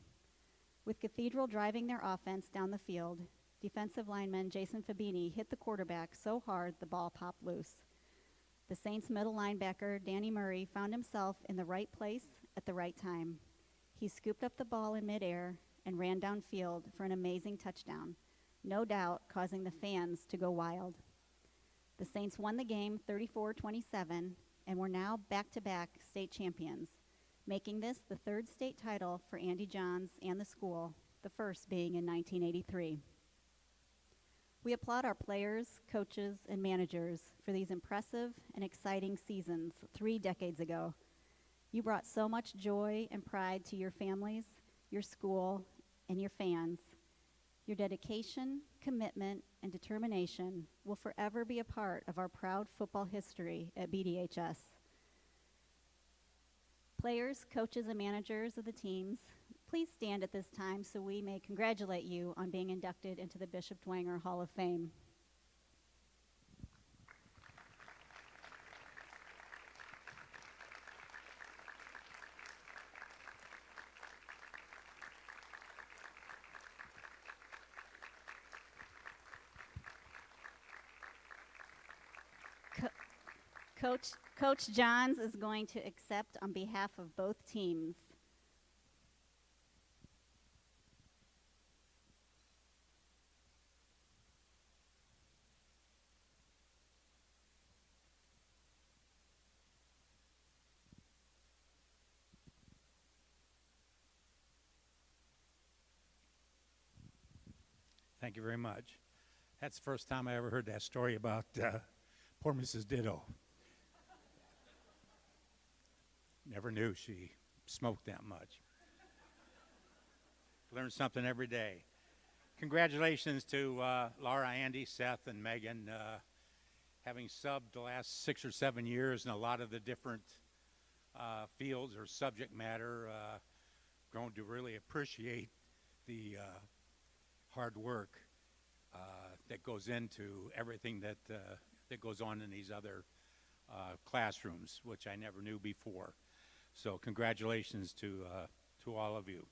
With Cathedral driving their offense down the field, defensive lineman Jason Fabini hit the quarterback so hard the ball popped loose. The Saints middle linebacker, Danny Murray, found himself in the right place at the right time. He scooped up the ball in midair and ran downfield for an amazing touchdown, no doubt causing the fans to go wild. The Saints won the game 34-27 and were now back-to-back state champions, making this the third state title for Andy Johns and the school, the first being in 1983. We applaud our players, coaches, and managers for these impressive and exciting seasons 3 decades ago. You brought so much joy and pride to your families, your school, and your fans. Your dedication, commitment, and determination will forever be a part of our proud football history at BDHS. Players, coaches, and managers of the teams, please stand at this time so we may congratulate you on being inducted into the Bishop Dwenger Hall of Fame. Coach Johns is going to accept on behalf of both teams. Thank you very much. That's the first time I ever heard that story about poor Mrs. Ditto. Never knew she smoked that much. Learn something every day. Congratulations to Lara, Andy, Seth, and Megan. Having subbed the last 6 or 7 years in a lot of the different fields or subject matter, grown to really appreciate the hard work that goes into everything that goes on in these other classrooms, which I never knew before. So congratulations to all of you.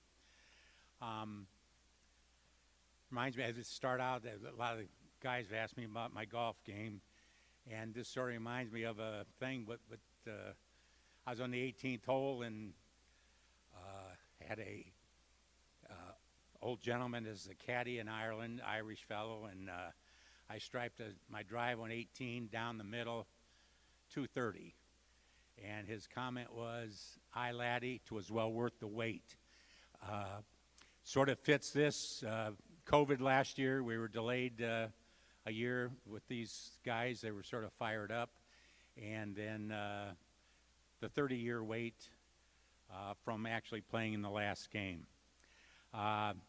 Reminds me, as it start out, a lot of the guys have asked me about my golf game, and this sort of reminds me of a thing. But I was on the 18th hole and had a old gentleman as the caddy in Ireland, Irish fellow, and I striped my drive on 18 down the middle, 230. And his comment was, "Aye, laddie, 'twas well worth the wait." Sort of fits this. COVID last year, we were delayed a year with these guys. They were sort of fired up. And then the 30-year wait from actually playing in the last game.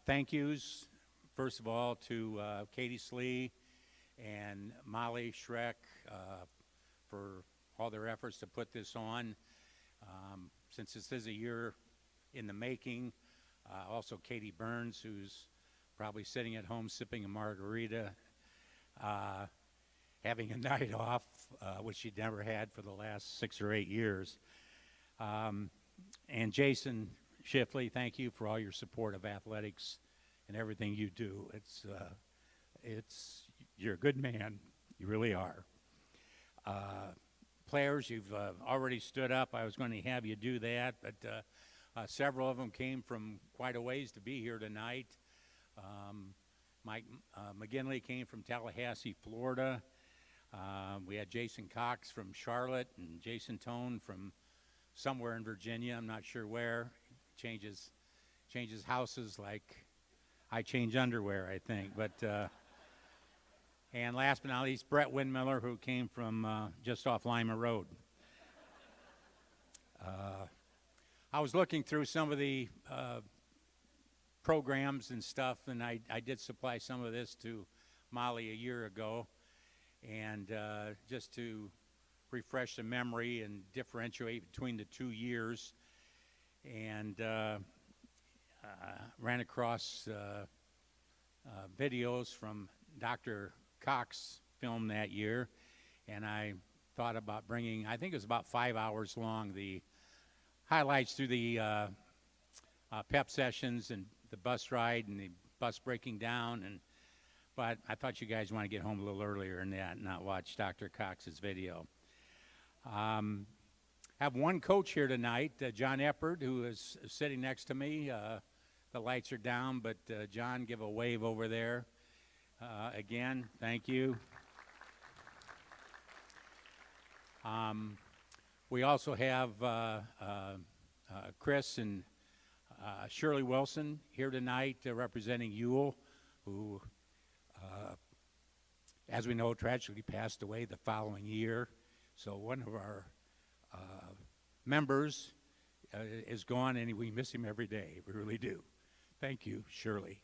Thank yous, first of all, to Katie Slee and Molly Schreck for all their efforts to put this on. Since this is a year in the making, also Katie Burns, who's probably sitting at home sipping a margarita, having a night off, which she'd never had for the last 6 or 8 years. And Jason Shifley, thank you for all your support of athletics and everything you do. You're a good man. You really are. Players, you've already stood up. I was going to have you do that, but several of them came from quite a ways to be here tonight. Mike McGinley came from Tallahassee, Florida. We had Jason Cox from Charlotte and Jason Tone from somewhere in Virginia. I'm not sure where. Changes houses like I change underwear, I think. But and last but not least, Brett Windmiller, who came from just off Lima Road. I was looking through some of the programs and stuff, and I did supply some of this to Molly a year ago, and just to refresh the memory and differentiate between the 2 years, and ran across videos from Dr. Cox film that year, and I thought about bringing, I think it was about 5 hours long, the highlights through the pep sessions and the bus ride and the bus breaking down, but I thought you guys want to get home a little earlier than that and not watch Dr. Cox's video. Have one coach here tonight, John Eppard, who is sitting next to me. The lights are down, but John, give a wave over there. Again, thank you. We also have Chris and Shirley Wilson here tonight representing Ewell, who, as we know, tragically passed away the following year. So one of our members is gone, and we miss him every day. We really do. Thank you, Shirley.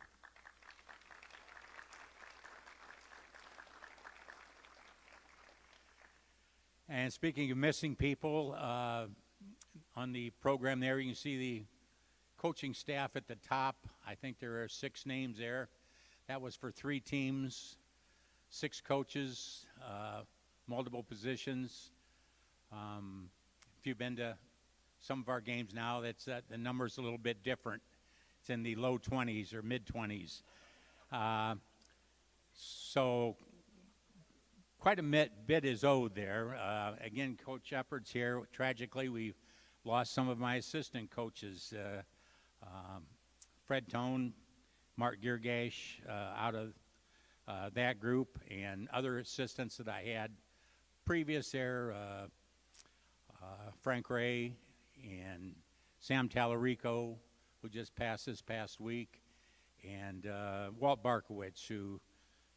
And speaking of missing people, on the program there, you can see the coaching staff at the top. I think there are 6 names there. That was for 3 teams, 6 coaches, multiple positions. If you've been to some of our games now, that's the number's a little bit different. It's in the low 20s or mid 20s. So quite a bit is owed there. Again, Coach Shepard's here. Tragically, we've lost some of my assistant coaches. Fred Tone, Mark Giergash out of that group, and other assistants that I had previous there, Frank Ray and Sam Tallarico, who just passed this past week, and Walt Barkowitz, who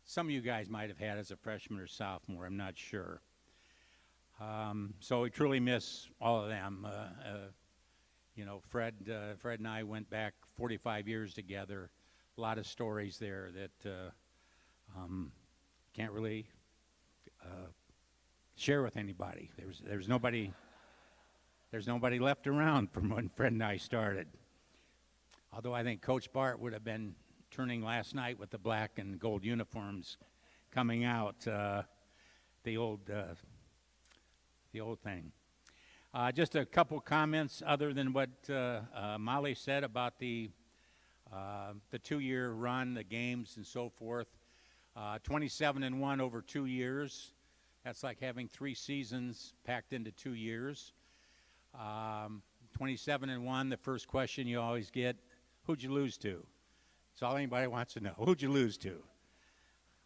some of you guys might have had as a freshman or sophomore, I'm not sure. So we truly miss all of them. You know, Fred and I went back 45 years together. A lot of stories there that can't really share with anybody. There's nobody left around from when Fred and I started. Although I think Coach Bart would have been turning last night with the black and gold uniforms coming out, the old thing. Just a couple comments other than what Molly said about the 2-year run, the games and so forth. 27-1 over 2 years. That's like having 3 seasons packed into 2 years. 27-1, the first question you always get, who'd you lose to? That's all anybody wants to know. Who'd you lose to?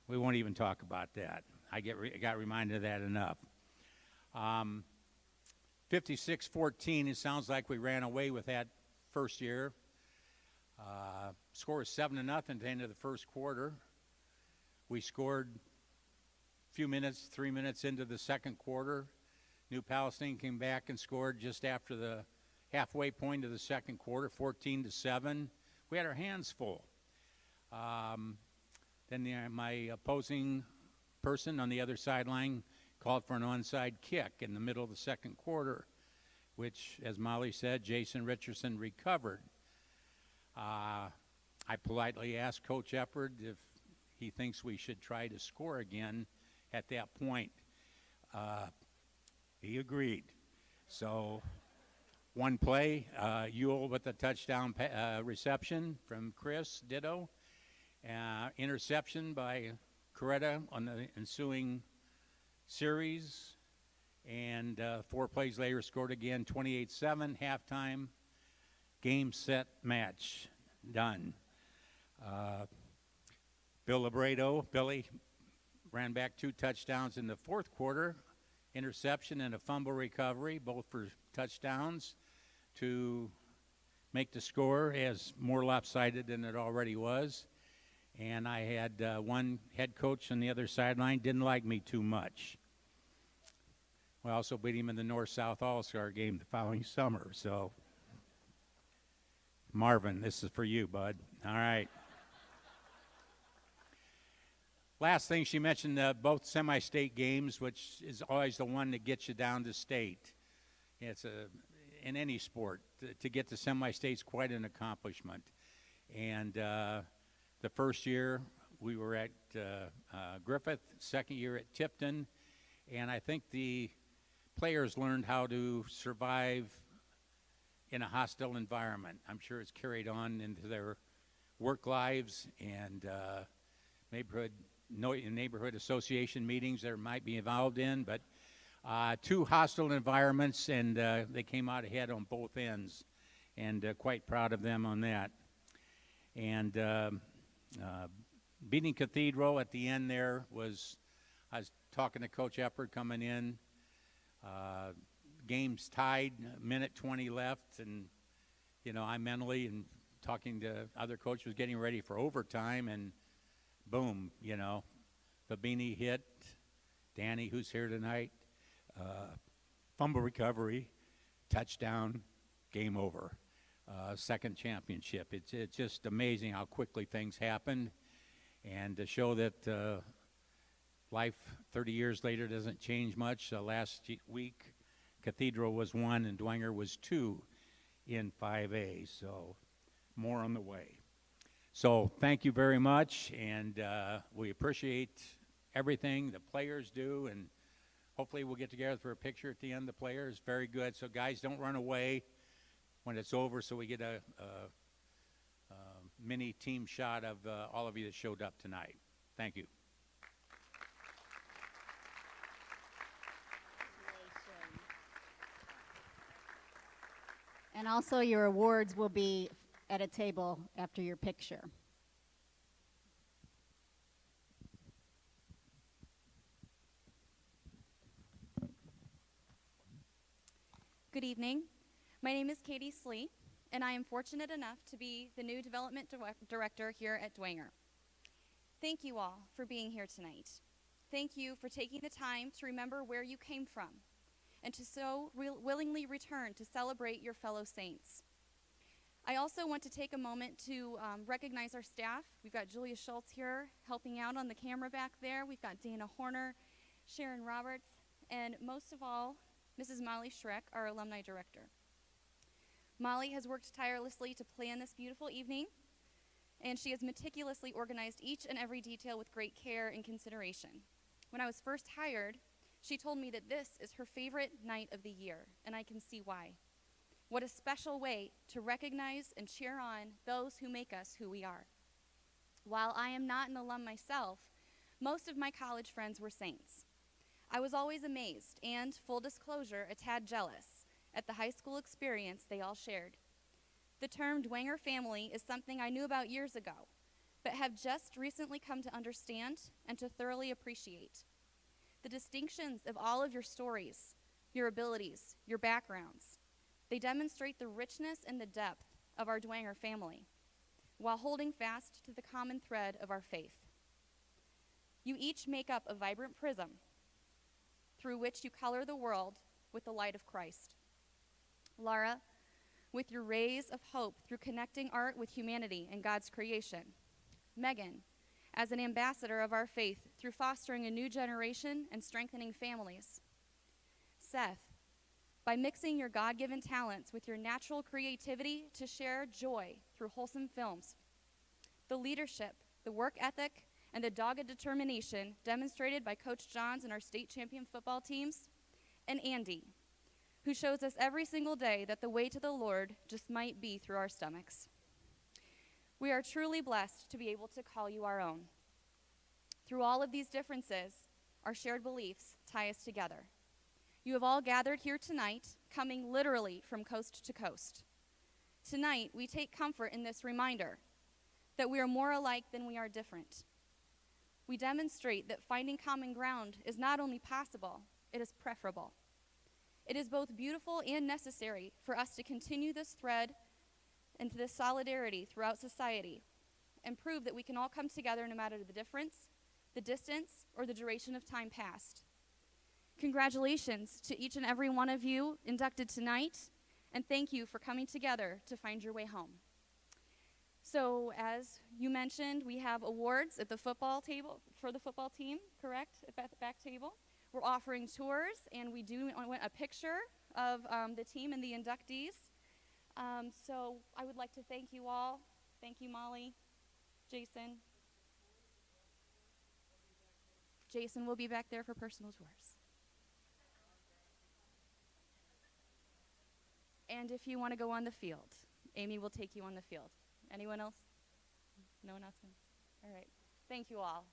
We won't even talk about that. I got reminded of that enough. 56-14, it sounds like we ran away with that first year. Score was 7-0 at the end of the first quarter. We scored a few minutes, 3 minutes into the second quarter. New Palestine came back and scored just after the halfway point of the second quarter, 14-7. We had our hands full. Then my opposing person on the other sideline called for an onside kick in the middle of the second quarter, which, as Molly said, Jason Richardson recovered. I politely asked Coach Eppard if he thinks we should try to score again at that point. He agreed. So one play, Ewell with a touchdown reception from Chris, ditto. Interception by Coretta on the ensuing series. And 4 plays later scored again, 28-7, halftime. Game, set, match. Done. Billy ran back 2 touchdowns in the fourth quarter. Interception and a fumble recovery, both for touchdowns, to make the score as more lopsided than it already was. And I had one head coach on the other sideline, didn't like me too much. We also beat him in the North-South All-Star game the following summer. So, Marvin, this is for you, bud. All right. Last thing, she mentioned both semi-state games, which is always the one that gets you down to state. It's in any sport. To get to semi-state's quite an accomplishment. And the first year we were at Griffith, second year at Tipton, and I think the players learned how to survive in a hostile environment. I'm sure it's carried on into their work lives and neighborhood association meetings they might be involved in, but 2 hostile environments, and they came out ahead on both ends, and quite proud of them on that. And beating Cathedral at the end there was, I was talking to Coach Eppard coming in, game's tied, minute 20 left, and, you know, I mentally and talking to other coaches was getting ready for overtime, and boom, you know, Fabini hit, Danny, who's here tonight, fumble recovery, touchdown, game over. Second championship. It's just amazing how quickly things happen, and to show that life 30 years later doesn't change much. Week, Cathedral was 1 and Dwenger was 2 in 5A, so more on the way. So thank you very much, and we appreciate everything the players do, and hopefully we'll get together for a picture at the end. The players, very good. So guys, don't run away when it's over, so we get a mini team shot of all of you that showed up tonight. Thank you. And also your awards will be at a table after your picture. Good evening. My name is Katie Slee, and I am fortunate enough to be the new development director here at Dwenger. Thank you all for being here tonight. Thank you for taking the time to remember where you came from and to so willingly return to celebrate your fellow saints. I also want to take a moment to recognize our staff. We've got Julia Schultz here helping out on the camera back there. We've got Dana Horner, Sharon Roberts, and most of all, Mrs. Molly Schreck, our alumni director. Molly has worked tirelessly to plan this beautiful evening, and she has meticulously organized each and every detail with great care and consideration. When I was first hired, she told me that this is her favorite night of the year, and I can see why. What a special way to recognize and cheer on those who make us who we are. While I am not an alum myself, most of my college friends were saints. I was always amazed and, full disclosure, a tad jealous at the high school experience they all shared. The term Dwenger family is something I knew about years ago, but have just recently come to understand and to thoroughly appreciate. The distinctions of all of your stories, your abilities, your backgrounds, they demonstrate the richness and the depth of our Dwenger family, while holding fast to the common thread of our faith. You each make up a vibrant prism through which you color the world with the light of Christ. Lara, with your rays of hope through connecting art with humanity and God's creation. Megan, as an ambassador of our faith through fostering a new generation and strengthening families. Seth, by mixing your God-given talents with your natural creativity to share joy through wholesome films. The leadership, the work ethic, and the dogged determination demonstrated by Coach Johns and our state champion football teams. And Andy, who shows us every single day that the way to the Lord just might be through our stomachs. We are truly blessed to be able to call you our own. Through all of these differences, our shared beliefs tie us together. You have all gathered here tonight, coming literally from coast to coast. Tonight, we take comfort in this reminder that we are more alike than we are different. We demonstrate that finding common ground is not only possible, it is preferable. It is both beautiful and necessary for us to continue this thread and this solidarity throughout society and prove that we can all come together no matter the difference, the distance, or the duration of time past. Congratulations to each and every one of you inducted tonight, and thank you for coming together to find your way home. So, as you mentioned, we have awards at the football table for the football team, correct, at the back table. We're offering tours, and we do want a picture of the team and the inductees. So I would like to thank you all. Thank you, Molly, Jason. Jason will be back there for personal tours. And if you want to go on the field, Amy will take you on the field. Anyone else? No announcements? All right. Thank you all.